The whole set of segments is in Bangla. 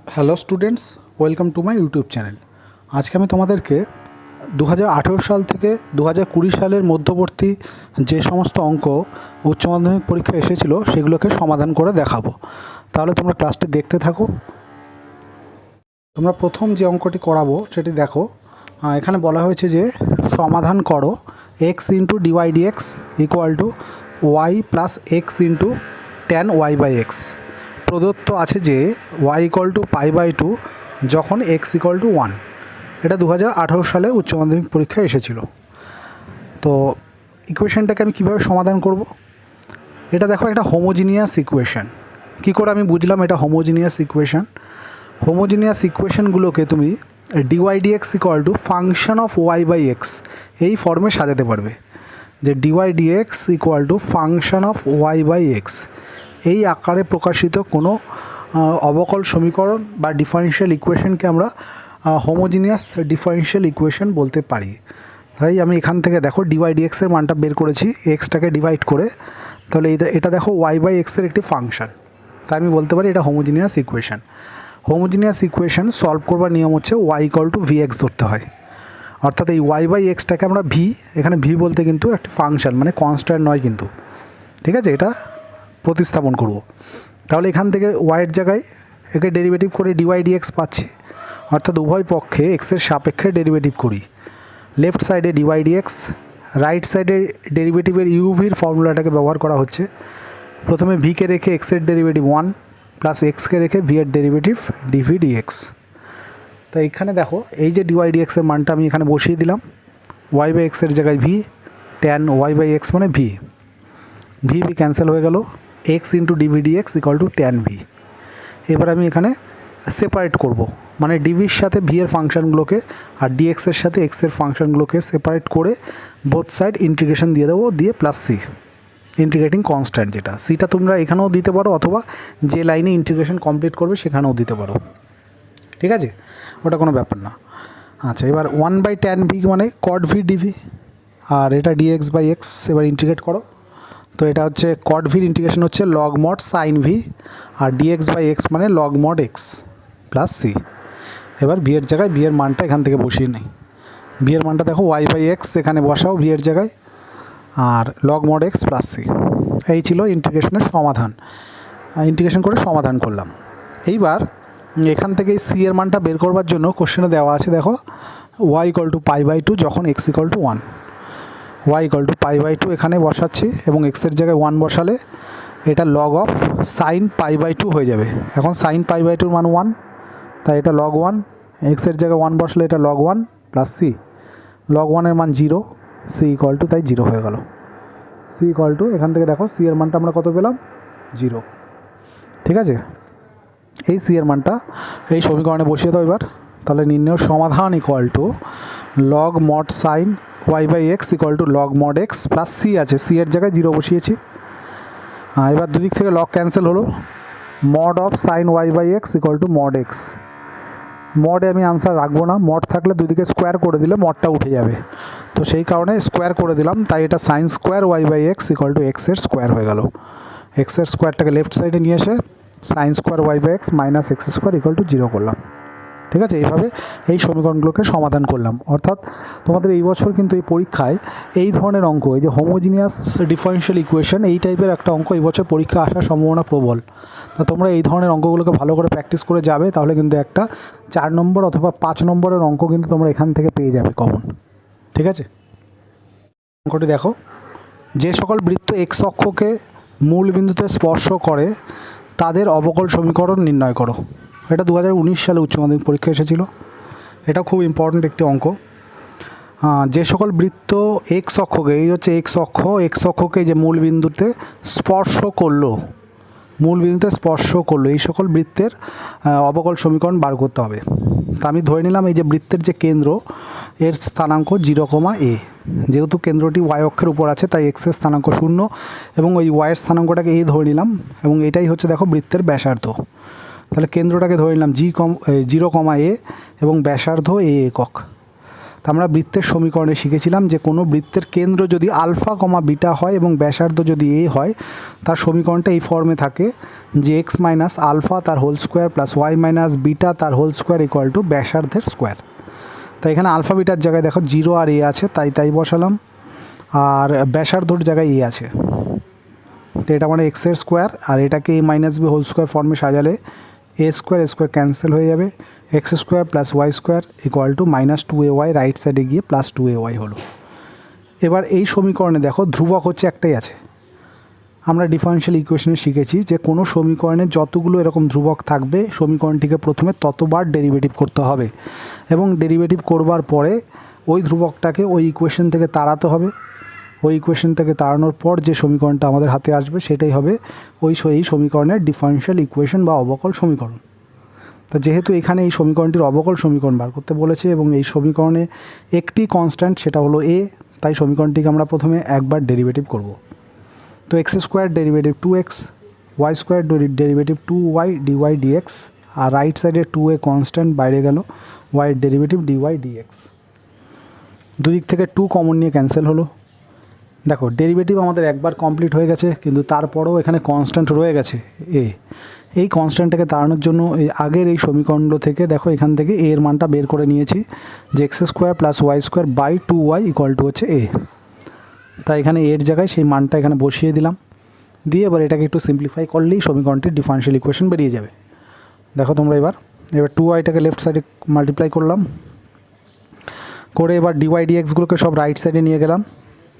Hello students, welcome to my YouTube channel. আজকে আমি তোমাদেরকে 2018 সাল থেকে 2020 সালের মধ্যবর্তী যে সমস্ত অঙ্ক উচ্চ মাধ্যমিক পরীক্ষা এসেছিল সেগুলোকে সমাধান করে দেখাবো। তাহলে তোমরা ক্লাসটি দেখতে থাকো। তোমরা প্রথম যে অঙ্কটি করাবো সেটি দেখো। এখানে বলা হয়েছে যে সমাধান করো x into dy dx equal to y plus x into tan y by x. প্রদত্ত আছে যে y equal to pi by two যখন x ইকুয়াল টু 1। এটা 2018 সালে উচ্চ মাধ্যমিক পরীক্ষায় এসেছিল। তো ইকুয়েশনটাকে আমি কীভাবে সমাধান করব? এটা দেখো, একটা হোমোজিনিয়াস ইকুয়েশন। কী করে আমি বুঝলাম এটা হোমোজিনিয়াস ইকুয়েশন? হোমোজিনিয়াস ইকুয়েশনগুলোকে তুমি dy dx equal to function of y by x এই ফর্মে সাজাতে পারবে, যে dy dx equal to function of y by x. এই আকারে প্রকাশিত কোনো অবকল সমীকরণ বা ডিফারেনশিয়াল ইকুয়েশনকে আমরা হোমোজিনিয়াস ডিফারেনশিয়াল ইকুয়েশন বলতে পারি। তাই আমি এখান থেকে দেখো ডিওয়াই ডিএক্সের মানটা বের করেছি এক্সটাকে ডিভাইড করে। তাহলে এটা দেখো ওয়াই বাই এক্সের একটি ফাংশন, তাই আমি বলতে পারি এটা homogeneous equation. Homogeneous equation solve করবার নিয়ম হচ্ছে y equal to v x ধরতে হয়। অর্থাৎ এই ওয়াই বাই এক্সটাকে আমরা ভি, এখানে ভি বলতে কিন্তু একটি ফাংশন, মানে কনস্ট্যান্ট নয় কিন্তু, ঠিক আছে, এটা প্রতিস্থাপন করব। তাহলে এখান থেকে ওয়াইয়ের জায়গায় একে ডেরিভেটিভ করে ডিওয়াই ডিএক্স পাচ্ছি, অর্থাৎ উভয় পক্ষে এক্সের সাপেক্ষে ডেরিভেটিভ করি। লেফট সাইডে ডিওয়াই ডিএক্স, রাইট সাইডে ডেরিভেটিভের ইউভির ফর্মুলাটাকে ব্যবহার করা হচ্ছে। প্রথমে ভিকে রেখে এক্সের ডেরিভেটিভ 1 প্লাস এক্সকে রেখে ভি এর ডেরিভেটিভ ডিভি ডিএক্স। তো এখানে দেখো এই যে ডিওয়াই ডিএক্সের মানটা আমি এখানে বসিয়ে দিলাম। ওয়াই বাই এক্সের জায়গায় v, tan y by x মানে ভি, ভি ভি ক্যান্সেল হয়ে গেল। X into dv dx equal to tan v. এবার আমি এখানে সেপারেট করব, মানে ডিভির সাথে ভি এর ফাংশানগুলোকে আর ডিএক্সের সাথে এক্সের ফাংশানগুলোকে সেপারেট করে বোথ সাইড ইন্টিগ্রেশন দিয়ে দেবো, দিয়ে প্লাস সি, ইন্টিগ্রেটিং কনস্ট্যান্ট যেটা। সিটা তোমরা এখানেও দিতে পারো অথবা যে লাইনে ইন্টিগ্রেশন কমপ্লিট করবে সেখানেও দিতে পারো, ঠিক আছে, ওটা কোনো ব্যাপার না। আচ্ছা, এবার 1 বাই ট্যান ভি মানে কট ভি ডিভি, আর এটা ডিএক্স বাই এক্স। এবার ইন্টিগ্রেট করো। তো এটা হচ্ছে কট ভির ইন্টিগ্রেশন হচ্ছে লগ মড সাইন ভি, আর ডিএক্স বাই এক্স মানে log mod x plus c. এবার ভি এর জায়গায় ভি এর মানটা এখান থেকে বসিয়ে নেই। ভি এর মানটা দেখো ওয়াই বাই এক্স এখানে বসাও ভি এর জায়গায়, আর log mod x plus c. এই ছিল ইন্টিগ্রেশনের সমাধান। ইন্টিগ্রেশন করে সমাধান করলাম। এইবার এখান থেকে সি এর মানটা বের করবার জন্য কোশ্চেনে দেওয়া আছে, দেখো y equal to pi by two যখন x equal to 1। Y equal to pi by two এখানে বসাচ্ছি এবং এক্সের জায়গায় 1 বসালে এটা log of sine pi by two হয়ে যাবে। এখন সাইন পাই বাই টুর মান 1, তাই এটা লগ 1। এক্সের জায়গায় 1 বসলে এটা লগ 1 প্লাস সি। লগ 1-এর মান 0, সি ইকুয়াল টু তাই 0 হয়ে গেল। সি ইকুয়াল টু এখান থেকে দেখো সি এর মানটা আমরা কত পেলাম? 0, ঠিক আছে। এই সি এর মানটা এই সমীকরণে বসিয়ে দাও এবার। তাহলে নির্ণয় সমাধান equal to log mod sine y by x equal to log mod x plus c আছে, সি এর জায়গায় 0 বসিয়েছি। এবার দুদিক থেকে লগ ক্যান্সেল হলো। Mod of sine y by x equal to mod x. মডে আমি আনসার রাখবো না, মড থাকলে দুদিকে স্কোয়ার করে দিলে মডটা উঠে যাবে, তো সেই কারণে স্কোয়ার করে দিলাম। তাই এটা sine square y by x equal to এক্সের স্কোয়ার হয়ে গেল। এক্সের স্কোয়ারটাকে লেফট সাইডে নিয়ে এসে sine square y by x minus x square equal to 0 করলাম, ঠিক আছে। এইভাবে এই সমীকরণগুলোকে সমাধান করলাম। অর্থাৎ তোমাদের এই বছর কিন্তু এই পরীক্ষায় এই ধরনের অঙ্ক, এই যে হোমোজিনিয়াস ডিফারেনশিয়াল ইকুয়েশন, এই টাইপের একটা অঙ্ক এই বছর পরীক্ষা আসার সম্ভাবনা প্রবল। তা তোমরা এই ধরনের অঙ্কগুলোকে ভালো করে প্র্যাকটিস করে যাবে, তাহলে কিন্তু একটা 4 নম্বর অথবা 5 নম্বরের অঙ্ক কিন্তু তোমরা এখান থেকে পেয়ে যাবে কমন, ঠিক আছে। অঙ্কটি দেখো, যে সকল বৃত্ত এক্স অক্ষকে মূল বিন্দুতে স্পর্শ করে তাদের অবকল সমীকরণ নির্ণয় করো। এটা 2019 সালে উচ্চ মাধ্যমিক পরীক্ষা এসেছিল। এটা খুব ইম্পর্ট্যান্ট একটি অঙ্ক। যে সকল বৃত্ত এক্স অক্ষকে, এই হচ্ছে এক্স অক্ষকে যে মূল বিন্দুতে স্পর্শ করলো, এই সকল বৃত্তের অবকল সমীকরণ বার করতে হবে। তা আমি ধরে নিলাম এই যে বৃত্তের যে কেন্দ্র, এর স্থানাঙ্ক 0, যেহেতু কেন্দ্রটি ওয়াই অক্ষের উপর আছে তাই এক্সের স্থানাঙ্ক 0 এবং ওই ওয়াইয়ের স্থানাঙ্কটাকে এ ধরে নিলাম, এবং এটাই হচ্ছে দেখো বৃত্তের ব্যাসার্ধ। তাহলে কেন্দ্রটাকে ধরে নিলাম 0, এবং ব্যাসার্ধ এ একক। তা আমরা বৃত্তের সমীকরণে শিখেছিলাম যে কোনো বৃত্তের কেন্দ্র যদি আলফা, বিটা হয় এবং ব্যাসার্ধ যদি এ হয়, তার সমীকরণটা এই ফর্মে থাকে যে এক্স মাইনাস আলফা তার whole square plus y minus beta তার হোল স্কোয়ার ইকুয়াল টু ব্যাসার্ধের স্কোয়ার। তাই এখানে আলফা বিটার জায়গায় দেখো 0 আর এ আছে, তাই বসালাম, আর ব্যাসার্ধর জায়গায় এ আছে, তো এটা মানে এক্সের স্কোয়ার, আর এটাকে a minus b whole square ফর্মে সাজালে এ স্কোয়ার ক্যান্সেল হয়ে যাবে, x square plus y square equal to -2ay, right সাইডে গিয়ে +2ay হলো। এবার এই সমীকরণে দেখো ধ্রুবক হচ্ছে একটাই আছে। আমরা ডিফারেনশিয়াল ইকুয়েশনে শিখেছি যে কোনো সমীকরণে যতগুলো এরকম ধ্রুবক থাকবে সমীকরণটিকে প্রথমে ততবার ডেরিভেটিভ করতে হবে, এবং ডেরিভেটিভ করবার পরে ওই ধ্রুবকটাকে ওই ইকুয়েশন থেকে তাড়াতে হবে। ওই ইকুয়েশন থেকে তাড়ানোর পর যে সমীকরণটা আমাদের হাতে আসবে সেটাই হবে এই সমীকরণের ডিফারেনশিয়াল ইকুয়েশন বা অবকল সমীকরণ। তো যেহেতু এখানে এই সমীকরণটির অবকল সমীকরণ বার করতে বলেছে এবং এই সমীকরণে একটি কনস্ট্যান্ট সেটা হলো এ, তাই সমীকরণটিকে আমরা প্রথমে একবার ডেরিভেটিভ করব। তো x square derivative 2x, y square derivative 2y dy dx, আর রাইট সাইডে 2a কনস্ট্যান্ট বাইরে গেল, y ডেরিভেটিভ dy dx। দুদিক থেকে 2 কমন নিয়ে ক্যান্সেল হলো। দেখো ডেরিভেটিভ আমাদের একবার কমপ্লিট হয়ে গেছে, কিন্তু তারপরেও এখানে কনস্ট্যান্ট রয়ে গেছে এ। এই কনস্ট্যান্টটাকে তাড়ানোর জন্য এই আগের এই সমীকরণগুলো থেকে দেখো এখান থেকে এ এর মানটা বের করে নিয়েছি, যে x square plus y square by 2y equal to হচ্ছে এ। তাই এখানে এর জায়গায় সেই মানটা এখানে বসিয়ে দিলাম, দিয়ে এবার এটাকে একটু সিম্পলিফাই করলেই সমীকরণটির ডিফারেনশিয়াল ইকুয়েশন বেরিয়ে যাবে। দেখো তোমরা এবার 2yটাকে লেফট সাইডে মাল্টিপ্লাই করলাম, করে এবার ডিওয়াই ডিএক্সগুলোকে সব রাইট সাইডে নিয়ে গেলাম,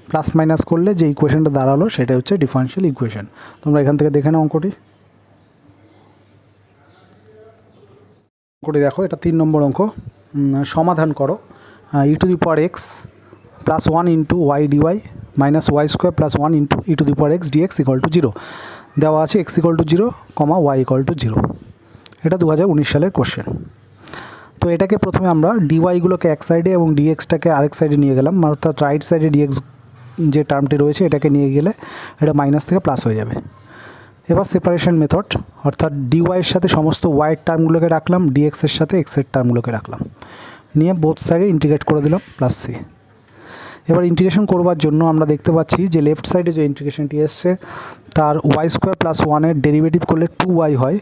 প্লাস মাইনাস করলে যে ইকুয়েশনটা দাঁড়ালো সেটা হচ্ছে ডিফারেনশিয়াল ইকুয়েশন। তোমরা এখান থেকে দেখে নাও অঙ্কটি দেখো, এটা 3 নম্বর অঙ্ক। সমাধান করো e⁴x plus 1 into y dy minus y square plus 1 into e⁴x dx equal to 0 দেওয়া আছে, x equal to 0, y equal to 0। এটা 2019 সালের কোশ্চেন। তো এটাকে প্রথমে আমরা ডিওয়াইগুলোকে এক সাইডে এবং ডিএক্সটাকে আরেক সাইডে নিয়ে গেলাম, অর্থাৎ রাইট সাইডে ডিএক্স যে টার্মটি রয়েছে এটাকে নিয়ে গেলে এটা মাইনাস থেকে প্লাস হয়ে যাবে। এবার সেপারেশন মেথড, অর্থাৎ ডিওয়াইয়ের সাথে সমস্ত ওয়াইয়ের টার্মগুলোকে রাখলাম, ডিএক্সের সাথে এক্সের টার্মগুলোকে রাখলাম, নিয়ে বোথ সাইডে ইন্টিগ্রেট করে দিলাম প্লাস সি। এবার ইন্টিগ্রেশন করবার জন্য আমরা দেখতে পাচ্ছি যে লেফট সাইডে যে ইন্টিগ্রেশনটি এসছে তার ওয়াই স্কোয়ার প্লাস 1-এর ডেরিভেটিভ করলে 2y হয়,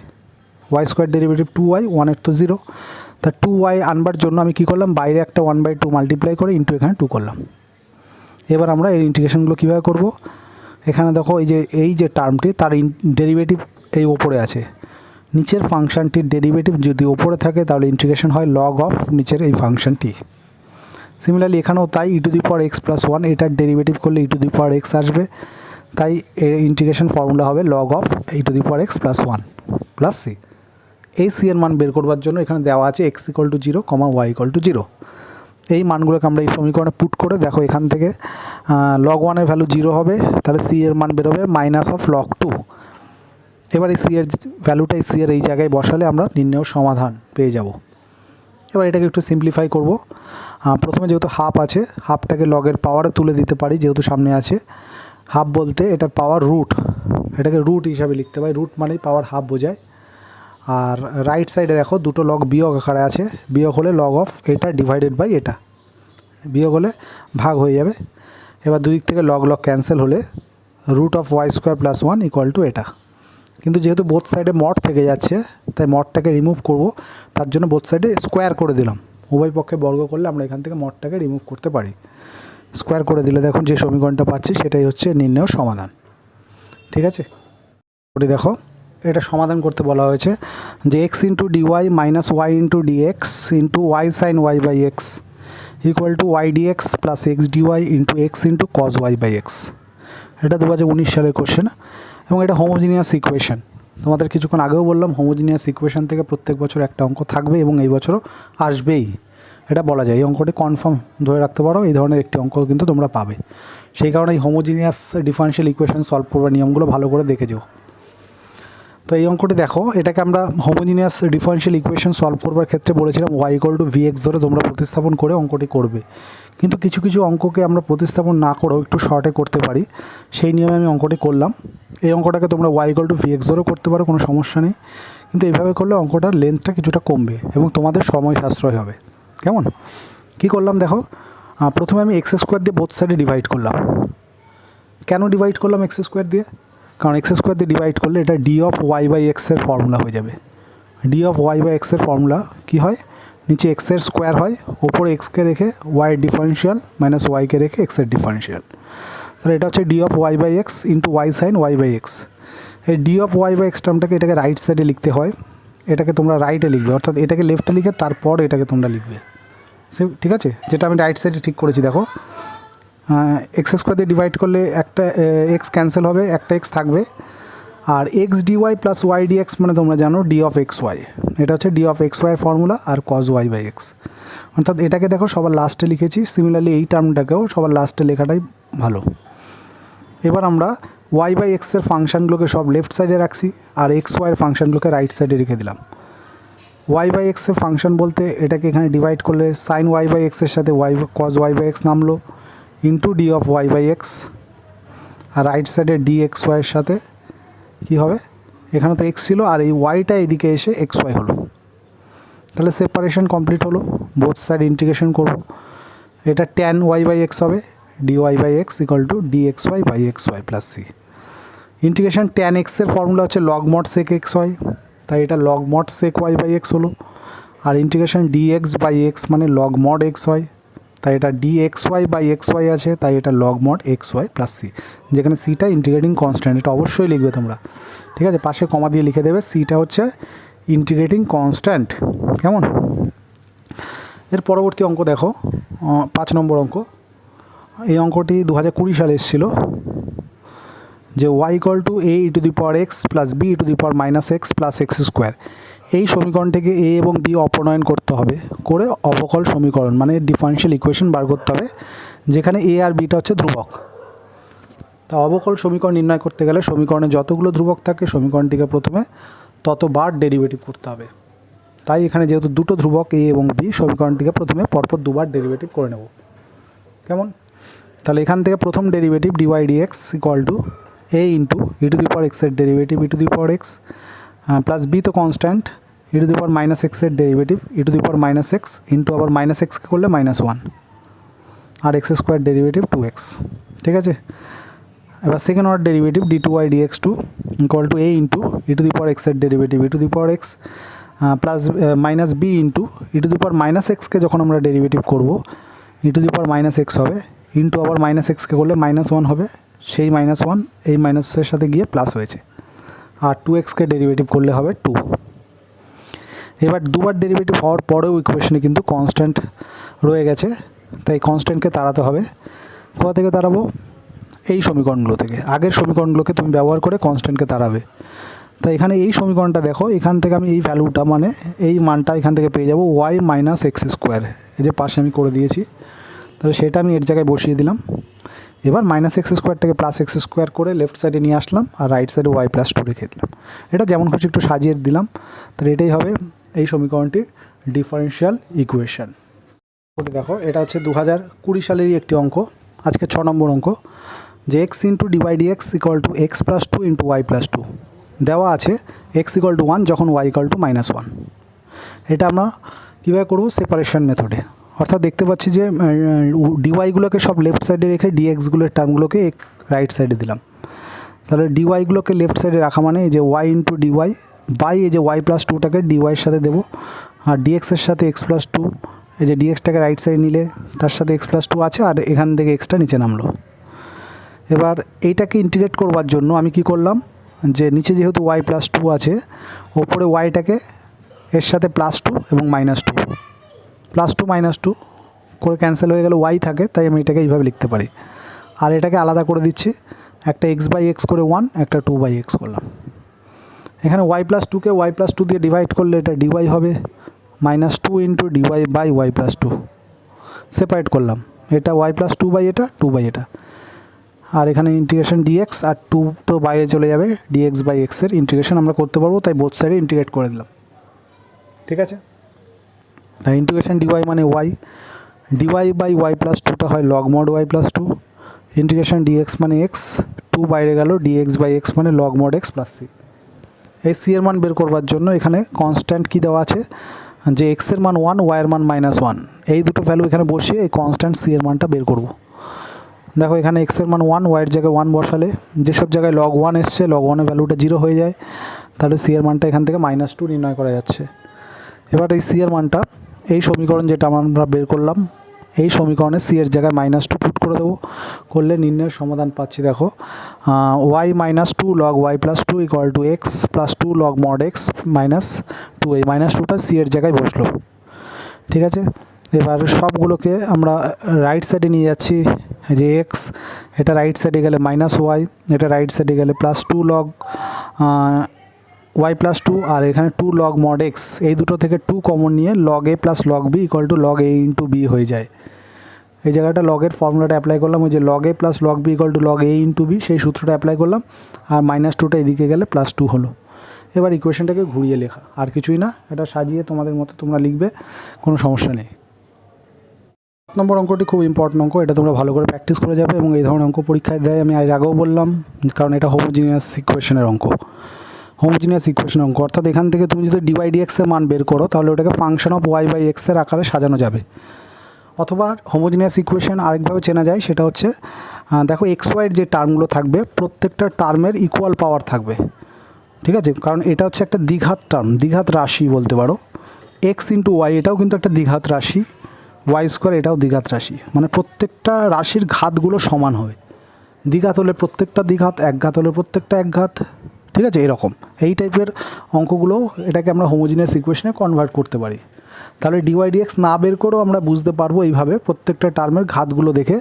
ওয়াই স্কোয়ার ডেরিভেটিভ 2y, 1-এর তো 0। তা 2y আনবার জন্য আমি কী করলাম, বাইরে একটা 1/2 মাল্টিপ্লাই করে ইন্টু এখানে 2 করলাম। এবার আমরা এই ইন্টিগ্রেশনগুলো কীভাবে করব, এখানে দেখো এই যে টার্মটি তার ডেরিভেটিভ এই ওপরে আছে, নিচের ফাংশনটির ডেরিভেটিভ যদি ওপরে থাকে তাহলে ইন্টিগ্রেশন হয় লগ অফ নিচের এই ফাংশনটি। সিমিলারলি এখানেও তাই e⁴x প্লাস 1 এটার ডেরিভেটিভ করলে e⁴x আসবে, তাই এর ইন্টিগ্রেশন ফর্মুলা হবে log of e⁴x plus 1 plus c. এই সি এর মান বের করবার জন্য এখানে দেওয়া আছে x equal to 0, y equal to 0। এই মানগুলোকে আমরা এই সমীকরণে পুট করে দেখো এখান থেকে লগ 1-এর ভ্যালু 0 হবে, তাহলে সি এর মান বেরোবে -log 2। এবার এই সি এর ভ্যালুটা সি এর এই জায়গায় বসালে আমরা নির্ণেয় সমাধান পেয়ে যাব। এবার এটাকে একটু সিম্পলিফাই করব। প্রথমে যেহেতু হাফ আছে, হাফটাকে লগের পাওয়ারে তুলে দিতে পারি, যেহেতু সামনে আছে। হাফ বলতে এটার পাওয়ার রুট, এটাকে রুট হিসাবে লিখতে পারি, রুট মানেই পাওয়ার হাফ বোঝায়। আর রাইট সাইডে দেখো দুটো লগ বিয়োগ আকারে আছে, বিয়োগ হলে লগ অফ এটা ডিভাইডেড বাই এটা, বিয়োগ হলে ভাগ হয়ে যাবে। এবার দুদিক থেকে লগ ক্যান্সেল হলে root of y square plus 1 equal to এটা। কিন্তু যেহেতু বোথ সাইডে মড থেকে যাচ্ছে তাই মডটাকে রিমুভ করব, তার জন্য বোথ সাইডে স্কোয়ার করে দিলাম। উভয় পক্ষে বর্গ করলে আমরা এখান থেকে মডটাকে রিমুভ করতে পারি। স্কোয়ার করে দিলে দেখুন যে সমীকরণটা পাচ্ছি সেটাই হচ্ছে নির্ণেয় সমাধান। ঠিক আছে, ওটি দেখো এটা সমাধান করতে বলা হয়েছে যে x into dy minus y into dx into y sine y by x equal to y dx plus x dy into x into cos y by x. এটা 2019 সালের কোশ্চেন এবং এটা হোমোজিনিয়াস ইকুয়েশন। তোমাদের কিছুক্ষণ আগেও বললাম হোমোজিনিয়াস ইকুয়েশন থেকে প্রত্যেক বছর একটা অঙ্ক থাকবে এবং এই বছরও আসবেই, এটা বলা যায়। এই অঙ্কটি কনফার্ম ধরে রাখতে পারো, এই ধরনের একটি অঙ্ক কিন্তু তোমরা পাবে। সেই কারণে এই হোমোজিনিয়াস ডিফারেনশিয়াল ইকুয়েশন সলভ করবার নিয়মগুলো ভালো করে দেখে যাও। তো এই অঙ্কটি দেখো, এটাকে আমরা হোমোজিনিয়াস ডিফারেনশিয়াল ইকুয়েশন সলভ করবার ক্ষেত্রে বলেছিলাম y ইকুয়াল টু vx ধরে তোমরা প্রতিস্থাপন করে অঙ্কটি করবে। কিন্তু কিছু কিছু অঙ্ককে আমরা প্রতিস্থাপন না করেও একটু শর্টে করতে পারি, সেই নিয়মে আমি অঙ্কটি করলাম। এই অঙ্কটাকে তোমরা y ইকুয়াল টু vx ধরেও করতে পারো, কোনো সমস্যা নেই। কিন্তু এইভাবে করলে অঙ্কটার লেন্থটা কিছুটা কমবে এবং তোমাদের সময় সাশ্রয় হবে। কেমন, কী করলাম দেখো, প্রথমে আমি এক্স স্কোয়ার দিয়ে বোথ সাইডে ডিভাইড করলাম। কেন ডিভাইড করলাম এক্স স্কোয়ার দিয়ে, কারণ এক্স স্কোয়ার দিয়ে ডিভাইড করলে এটা ডি অফ ওয়াই বাই এক্সের ফর্মুলা হয়ে যাবে। ডি অফ ওয়াই বাই এক্সের ফর্মুলা কী হয়, নিচে এক্সের স্কোয়ার হয়, ওপরে এক্সকে রেখে ওয়াইয়ের ডিফারেন্সিয়াল মাইনাস ওয়াইকে রেখে এক্সের ডিফারেন্সিয়াল। তাহলে এটা হচ্ছে d of y by x into y sine y by x. এই d of y by x টার্মটাকে এটাকে রাইট সাইডে লিখতে হয়, এটাকে তোমরা রাইটে লিখবে, অর্থাৎ এটাকে লেফটে লিখে তারপর এটাকে তোমরা লিখবে। ঠিক আছে, যেটা আমি রাইট সাইডে ঠিক করেছি দেখো। এক্স স্কোয়ার দিয়ে ডিভাইড করলে একটা এক্স ক্যান্সেল হবে, একটা এক্স থাকবে, আর x d y plus y d x মানে তোমরা জানো ডি অফ এক্স ওয়াই। এটা হচ্ছে ডি অফ এক্স ওয়াইয়ের ফর্মুলা আর কজ ওয়াই বাই এক্স। অর্থাৎ এটাকে দেখো সবার লাস্টে লিখেছি, সিমিলারলি এই টার্মটাকেও সবার লাস্টে লেখাটাই ভালো। এবার আমরা ওয়াই বাই এক্সের ফাংশানগুলোকে সব লেফট সাইডে রাখছি আর এক্স ওয়াইয়ের ফাংশানগুলোকে রাইট সাইডে রেখে দিলাম। ওয়াই বাই এক্সের ফাংশন বলতে এটাকে এখানে ডিভাইড করলে সাইন ওয়াই বাই এক্সের সাথে y cos y by x নামলো into d of y by x, আর রাইট সাইডে ডি এক্স ওয়াইয়ের সাথে কী হবে, এখানে তো এক্স ছিল আর এই ওয়াইটা এদিকে এসে এক্স ওয়াই হলো। তাহলে সেপারেশন কমপ্লিট হলো, বোথ সাইড ইন্টিগ্রেশন করব। এটা ট্যান ওয়াই বাই এক্স হবে, d y by x equal to d x y by x y plus c. Integration tan এক্সের ফর্মুলা হচ্ছে log mod sec x y, তাই এটা log mod sec y by x হলো। আর integration d x by x মানে লগ মড এক্স ওয়াই, তাই এটা d x y by x y আছে, তাই এটা log mod x y plus c, যেখানে সিটা ইন্টিগ্রেটিং কনস্ট্যান্ট, এটা অবশ্যই লিখবে তোমরা। ঠিক আছে, পাশে কমা দিয়ে লিখে দেবে, সিটা হচ্ছে ইন্টিগ্রেটিং কনস্ট্যান্ট। কেমন? এর পরবর্তী অঙ্ক দেখো, 5 নম্বর অঙ্ক। এই অঙ্কটি 2020 সালে এসেছিলো, যে y equal to a e to the power x plus b e to the power minus x plus x square. এই সমীকরণ থেকে এ এবং বি অপনয়ন করতে হবে, করে অবকল সমীকরণ মানে ডিফারেনশিয়াল ইকুয়েশন বার করতে হবে, যেখানে এ আর বিটা হচ্ছে ধ্রুবক। তা অবকল সমীকরণ নির্ণয় করতে গেলে সমীকরণে যতগুলো ধ্রুবক থাকে সমীকরণটিকে প্রথমে ততবার ডেরিভেটিভ করতে হবে। তাই এখানে যেহেতু দুটো ধ্রুবক এ এবং বি, সমীকরণটিকে প্রথমে পরপর দুবার ডেরিভেটিভ করে নেব। কেমন? তাহলে এখান থেকে প্রথম derivative d y dx equal to a into e to the power এক্সের derivative e to the power x plus b তো constant, e to the power minus এক্সের derivative e to the power minus x into আবার মাইনাস এক্সকে করলে -1 আর এক্স স্কোয়ার ডেরিভেটিভ 2x। ঠিক আছে, এবার second order derivative d two y d x two equal to a into e to the power এক্সের derivative e to the power x plus minus b into e to the power minus এক্সকে যখন আমরা ডেরিভেটিভ করবো e to the power minus x হবে, ইন্টু আবার মাইনাস এক্সকে করলে -1 হবে, সেই -1 এই মাইনাসের সাথে গিয়ে প্লাস হয়েছে, আর 2xকে ডেরিভেটিভ করলে হবে 2। এবার দুবার ডেরিভেটিভ হওয়ার পরেও ইকুয়েশনে কিন্তু কনস্ট্যান্ট রয়ে গেছে, তাই কনস্ট্যান্টকে তাড়াতে হবে। কোথা থেকে তাড়াবো? এই সমীকরণগুলো থেকে। আগের সমীকরণগুলোকে তুমি ব্যবহার করে কনস্ট্যান্টকে তাড়াবে। তাই এখানে এই সমীকরণটা দেখো, এখান থেকে আমি এই ভ্যালুটা মানে এই মানটা এখান থেকে পেয়ে যাবো ওয়াই মাইনাস এক্স স্কোয়ার, এই যে পাশে আমি করে দিয়েছি, তাহলে সেটা আমি এর জায়গায় বসিয়ে দিলাম। এবার মাইনাস এক্স স্কোয়ারটাকে প্লাস এক্স স্কোয়ার করে লেফট সাইডে নিয়ে আসলাম আর রাইট সাইডে ওয়াই প্লাস 2 রেখে দিলাম। এটা যেমন খুশি একটু সাজিয়ে দিলাম, তাহলে এটাই হবে এই সমীকরণটির ডিফারেনশিয়াল ইকুয়েশন। দেখো, এটা হচ্ছে 2020 সালেরই একটি অঙ্ক, আজকে 6 নম্বর অঙ্ক, যে x into dy dx equal to x plus 2 into y plus 2 দেওয়া আছে এক্স ইকুয়াল টু 1 যখন ওয়াই ইকুয়াল টু -1। এটা আমরা কীভাবে করবো? সেপারেশন মেথডে। অর্থাৎ দেখতে পাচ্ছি যে ডিওয়াইগুলোকে সব লেফট সাইডে রেখে ডিএক্সগুলোর টার্মগুলোকে রাইট সাইডে দিলাম। তাহলে ডিওয়াইগুলোকে লেফট সাইডে রাখা মানে এই যে ওয়াই ইন্টু ডিওয়াই বাই এই যে ওয়াই প্লাস 2টাকে ডিওয়াইয়ের সাথে দেবো, আর ডিএক্সের সাথে এক্স প্লাস 2, এই যে ডিএক্সটাকে রাইট সাইডে নিলে তার সাথে এক্স প্লাস 2 আছে আর এখান থেকে এক্সটা নিচে নামলো। এবার এইটাকে ইন্টিগ্রেট করবার জন্য আমি কি করলাম, যে নিচে যেহেতু ওয়াই প্লাস 2 আছে, ওপরে ওয়াইটাকে এর সাথে +2 এবং -2, +2 -2 করে ক্যান্সেল হয়ে গেল, ওয়াই থাকে, তাই আমি এটাকে এইভাবে লিখতে পারি। আর এটাকে আলাদা করে দিচ্ছি, একটা x/x করে 1, একটা 2/x করলাম। এখানে ওয়াই প্লাস 2কে ওয়াই প্লাস 2 দিয়ে ডিভাইড করলে এটা ডিওয়াই হবে -2 into dy by y plus 2। Separate করলাম, এটা ওয়াই প্লাস 2 বাই এটা 2 বাই এটা, আর এখানে ইন্টিগ্রেশন ডিএক্স আর 2 তো বাইরে চলে যাবে, ডিএক্স বাই এক্সের ইন্টিগ্রেশন আমরা করতে পারবো, তাই বোথ সাইডে ইন্টিগ্রেট করে দিলাম। ঠিক আছে, তাই ইন্টিগ্রেশন ডিওয়াই মানে y, dy by y plus 2টা হয় log mod y plus 2, integration dx মানে এক্স, 2 বাইরে গেল, ডিএক্স বাই এক্স মানে log mod x plus c. এই সি এর মান বের করবার জন্য এখানে কনস্ট্যান্ট কী দেওয়া আছে, যে এক্সের মান 1, ওয়াইয়ের মান -1, এই দুটো ভ্যালু এখানে বসিয়ে এই কনস্ট্যান্ট সি এর মানটা বের করব। দেখো এখানে এক্সের মান 1, ওয়াইয়ের জায়গায় 1 বসালে যেসব জায়গায় লগ 1 এসছে লগ 1-এর ভ্যালুটা 0 হয়ে যায়, তাহলে সি এর মানটা এখান থেকে -2 নির্ণয় করা যাচ্ছে। এবার এই সি এর মানটা এই সমীকরণ যেটা আমরা বের করলাম, এই সমীকরণে সি এর জায়গায় -2 পুট করে দেবো, করলে নির্ণয়ের সমাধান পাচ্ছি। দেখো y -2 log y + 2 = x + 2 log mod x -2, এই -2টা সি এর জায়গায় বসলো। ঠিক আছে, এবার সবগুলোকে আমরা রাইট সাইডে নিয়ে যাচ্ছি। যে এক্স, এটা রাইট সাইডে গেলে -y, এটা রাইট সাইডে গেলে +2 log y + 2, আর এখানে 2 log mod x, এই দুটো থেকে 2 কমন নিয়ে log a + log b = log a * b হয়ে যায়। এই জায়গাটা লগের ফর্মুলাটা অ্যাপ্লাই করলাম, ওই যে log a + log b = log a * b, সেই সূত্রটা অ্যাপ্লাই করলাম, আর -2টা এদিকে গেলে +2 হলো। এবার ইকুয়েশনটাকে ঘুরিয়ে লেখা, আর কিছুই না, এটা সাজিয়ে তোমাদের মতো তোমরা লিখবে, কোনো সমস্যা নেই। 7 নম্বর অঙ্কটি খুব ইম্পর্টেন্ট অঙ্ক, এটা তোমরা ভালো করে প্র্যাকটিস করে যাবে, এবং এই ধরনের অঙ্ক পরীক্ষায় দেয় আমি এর আগেও বললাম, কারণ এটা হোমোজিনিয়াস ইকুয়েশনের অঙ্ক। হোমোজিনিয়াস ইকুয়েশন অঙ্ক অর্থাৎ এখান থেকে তুমি যদি dy/dx এর মান বের করো, তাহলে ওটাকে ফাংশন অফ y/x এর আকারে সাজানো যাবে। অথবা হোমোজিনিয়াস ইকুয়েশন আরেকভাবে চেনা যায়, সেটা হচ্ছে দেখো xy এর যে টার্মগুলো থাকবে প্রত্যেকটা টার্মের ইকুয়াল পাওয়ার থাকবে। ঠিক আছে, কারণ এটা হচ্ছে একটা দ্বিঘাত টার্ম, দ্বিঘাত রাশি বলতে পারো। x × y এটাও কিন্তু একটা দ্বিঘাত রাশি, y² এটাও দ্বিঘাত রাশি, মানে প্রত্যেকটা রাশির ঘাতগুলো সমান হবে। দ্বিঘাত হলে প্রত্যেকটা দ্বিঘাত, একঘাত হলে প্রত্যেকটা একঘাত। ঠিক আছে, এরকম এই টাইপের অঙ্কগুলো এটাকে আমরা হোমোজিনিয়াস ইকুয়েশনে কনভার্ট করতে পারি। তাহলে dy/dx না বের করেও আমরা বুঝতে পারবো এইভাবে প্রত্যেকটা টার্মের ঘাতগুলো দেখে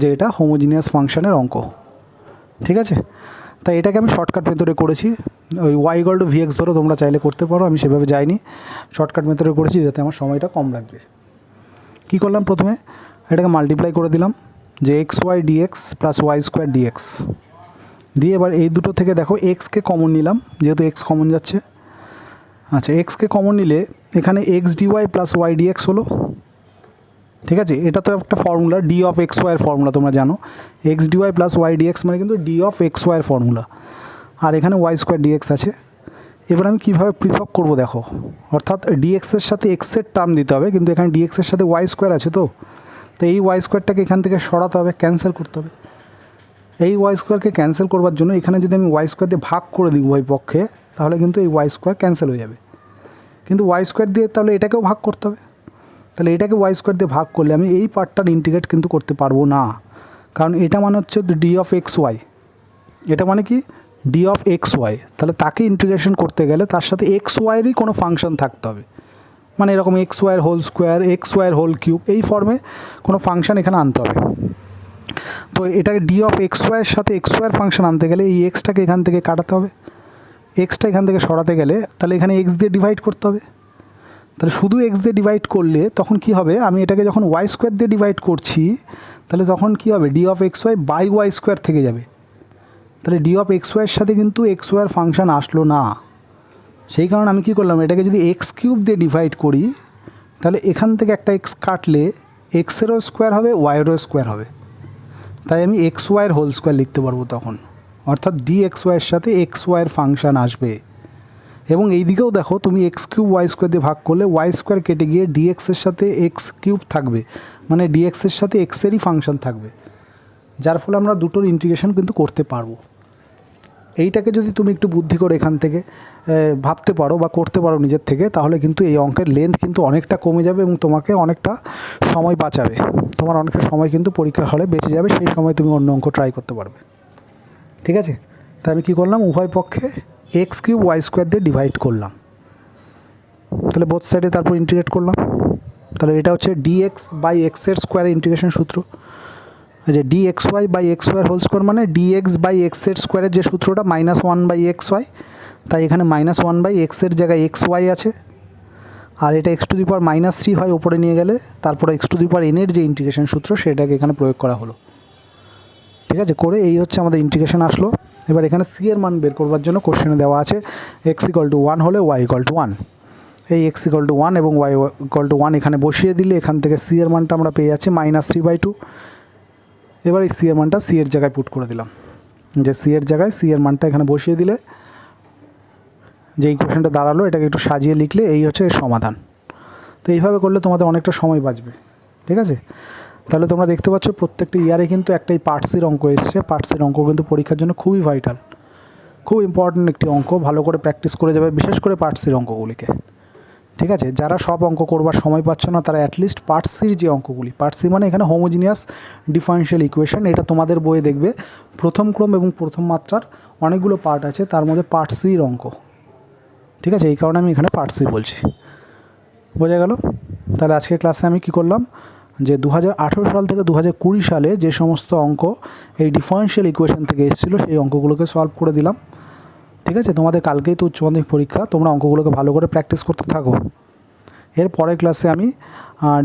যে এটা হোমোজিনিয়াস ফাংশনের অঙ্ক। ঠিক আছে, তাই এটাকে আমি শর্টকাট মেথডে করেছি। ওই y = vx ধরো তোমরা চাইলে করতে পারো, আমি সেভাবে যাইনি, শর্টকাট মেথডে করেছি যাতে আমার সময়টা কম লাগবে। কী করলাম, প্রথমে এটাকে মাল্টিপ্লাই করে দিলাম, যে xy dx + y² dx দিয়ে, এবার এই দুটো থেকে দেখো এক্সকে কমন নিলাম, যেহেতু এক্স কমন যাচ্ছে। আচ্ছা, এক্সকে কমন নিলে এখানে x/dy + y dx হলো। ঠিক আছে, এটা তো একটা ফর্মুলা, d of xy এর ফর্মুলা তোমরা জানো, x/dy + y dx মানে কিন্তু d of xy এর ফর্মুলা, আর এখানে y² dx আছে। এবার আমি কীভাবে পৃথক করব দেখো, অর্থাৎ dx এর সাথে x এর টার্ম দিতে হবে, কিন্তু এখানে dx এর সাথে y² আছে, তো এই y²টাকে এখান থেকে সরাতে হবে, ক্যান্সেল করতে হবে। এই y²কে ক্যান্সেল করবার জন্য এখানে যদি আমি y² দিয়ে ভাগ করে দিই উভয় পক্ষে, তাহলে কিন্তু এই y² ক্যান্সেল হয়ে যাবে। কিন্তু y² দিয়ে তাহলে এটাকেও ভাগ করতে হবে, তাহলে এটাকে y² দিয়ে ভাগ করলে আমি এই পার্টটার ইন্টিগ্রেট কিন্তু করতে পারবো না, কারণ এটা মানে হচ্ছে d of xy, এটা মানে কি d of xy, তাহলে তাকে ইন্টিগ্রেশন করতে গেলে তার সাথে xy-এরই কোনো ফাংশন থাকতে হবে, মানে এরকম xy² xy³ এই ফর্মে কোনো ফাংশন এখানে আনতে হবে। তো এটাকে d of xy এর সাথে xy এর ফাংশন আনতে গেলে এই এক্সটাকে এখান থেকে কাটাতে হবে, এক্সটা এখান থেকে সরাতে গেলে তাহলে এখানে x দিয়ে ডিভাইড করতে হবে। তাহলে শুধু x দিয়ে ডিভাইড করলে তখন কি হবে, আমি এটাকে যখন y² দিয়ে ডিভাইড করছি, তাহলে তখন কি হবে, d of xy/y² থেকে যাবে। তাহলে d of xy এর সাথে কিন্তু xy এর ফাংশন আসলো না, সেই কারণে আমি কি করলাম, এটাকে যদি x³ দিয়ে ডিভাইড করি, তাহলে এখান থেকে একটা x কাটলে x-এরও স্কোয়ার হবে, y-এরও স্কোয়ার হবে, তাই আমি xy² লিখতে পারবো তখন, অর্থাৎ dxy এর সাথে xy এর ফাংশন আসবে। এবং এই দিকেও দেখো তুমি x³ y² দিয়ে ভাগ করলে y² কেটে গিয়ে dx এর সাথে x³ থাকবে, মানে dx এর সাথে x-এরই ফাংশন থাকবে, যার ফলে আমরা দুটোর ইন্টিগ্রেশন কিন্তু করতে পারবো। এইটাকে যদি তুমি একটু বুদ্ধি করে এখান থেকে ভাবতে পারো বা করতে পারো নিজের থেকে, তাহলে কিন্তু এই অঙ্কের লেন্থ কিন্তু অনেকটা কমে যাবে এবং তোমাকে অনেকটা সময় বাঁচাবে, তোমার অনেকটা সময় কিন্তু পরীক্ষার হলে বেঁচে যাবে, সেই সময় তুমি অন্য অঙ্ক ট্রাই করতে পারবে। ঠিক আছে, তাই আমি কী করলাম, উভয় পক্ষে x³ y² দিয়ে ডিভাইড করলাম, তাহলে বোথ সাইডে তারপর ইন্টিগ্রেট করলাম, তাহলে এটা হচ্ছে dx/x-এর স্কোয়ারের ইন্টিগ্রেশন সূত্র, যে dxy/xy² মানে dx/x-এর স্কোয়ারের যে সূত্রটা -1/xy, তাই এখানে -1/x-এর জায়গায় xy আছে, আর এটা x⁻³ হয় ওপরে নিয়ে গেলে, তারপরে x⁻n-এর যে ইন্টিগ্রেশন সূত্র সেটাকে এখানে প্রয়োগ করা হলো। ঠিক আছে, করে এই হচ্ছে আমাদের ইন্টিগ্রেশন আসলো। এবার এখানে c এর মান বের করবার জন্য কোশ্চেনে দেওয়া আছে x = 1 হলে y = 1, এই x = 1 এবং y = 1 এখানে বসিয়ে দিলে এখান থেকে c এর মানটা আমরা পেয়ে যাচ্ছি -3/2। এবার এই c এর মানটা c এর জায়গায় পুট করে দিলাম, যে c এর জায়গায় c এর মানটা এখানে বসিয়ে দিলে যে ইকুয়েশনটা দাঁড়ালো, এটাকে একটু সাজিয়ে লিখলে এই হচ্ছে এর সমাধান। তো এইভাবে করলে তোমাদের অনেকটা সময় বাঁচবে। ঠিক আছে, তাহলে তোমরা দেখতে পাচ্ছ প্রত্যেকটা ইয়ারে কিন্তু একটাই পার্ট সির অঙ্ক এসেছে। পার্ট সির অঙ্ক কিন্তু পরীক্ষার জন্য খুবই ভাইটাল, খুব ইম্পর্ট্যান্ট একটি অঙ্ক। ভালো করে প্র্যাকটিস করে যাবে, বিশেষ করে পার্ট সির অঙ্কগুলিকে। ঠিক আছে, যারা সব অঙ্ক করবার সময় পাচ্ছ না তারা অ্যাটলিস্ট পার্ট সির যে অঙ্কগুলি, পার্ট সি মানে এখানে হোমোজিনিয়াস ডিফারেনশিয়াল ইকুয়েশন, এটা তোমাদের বইয়ে দেখবে প্রথম ক্রম এবং প্রথম মাত্রার অনেকগুলো পার্ট আছে, তার মধ্যে পার্ট সির অঙ্ক। ঠিক আছে, এই কারণে আমি এখানে পার্ট সি বলছি। বোঝা গেল? তাহলে আজকের ক্লাসে আমি কি করলাম, যে 2018 সাল থেকে 2020 সালে যে সমস্ত অঙ্ক এই ডিফারেনশিয়াল ইকুয়েশন থেকে এসেছিলো সেই অঙ্কগুলোকে সলভ করে দিলাম। ঠিক আছে, তোমাদের কালকেই তো উচ্চ মাধ্যমিক পরীক্ষা, তোমরা অঙ্কগুলোকে ভালো করে প্র্যাকটিস করতে থাকো। এর পরের ক্লাসে আমি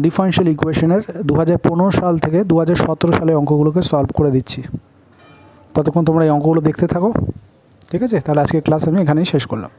ডিফারেনশিয়াল ইকুয়েশনের 2015 সাল থেকে 2017 সালে অঙ্কগুলোকে সলভ করে দিচ্ছি। ততক্ষণ তোমরা এই অঙ্কগুলো দেখতে থাকো। ঠিক আছে, তাহলে আজকের ক্লাস আমি এখানেই শেষ করলাম।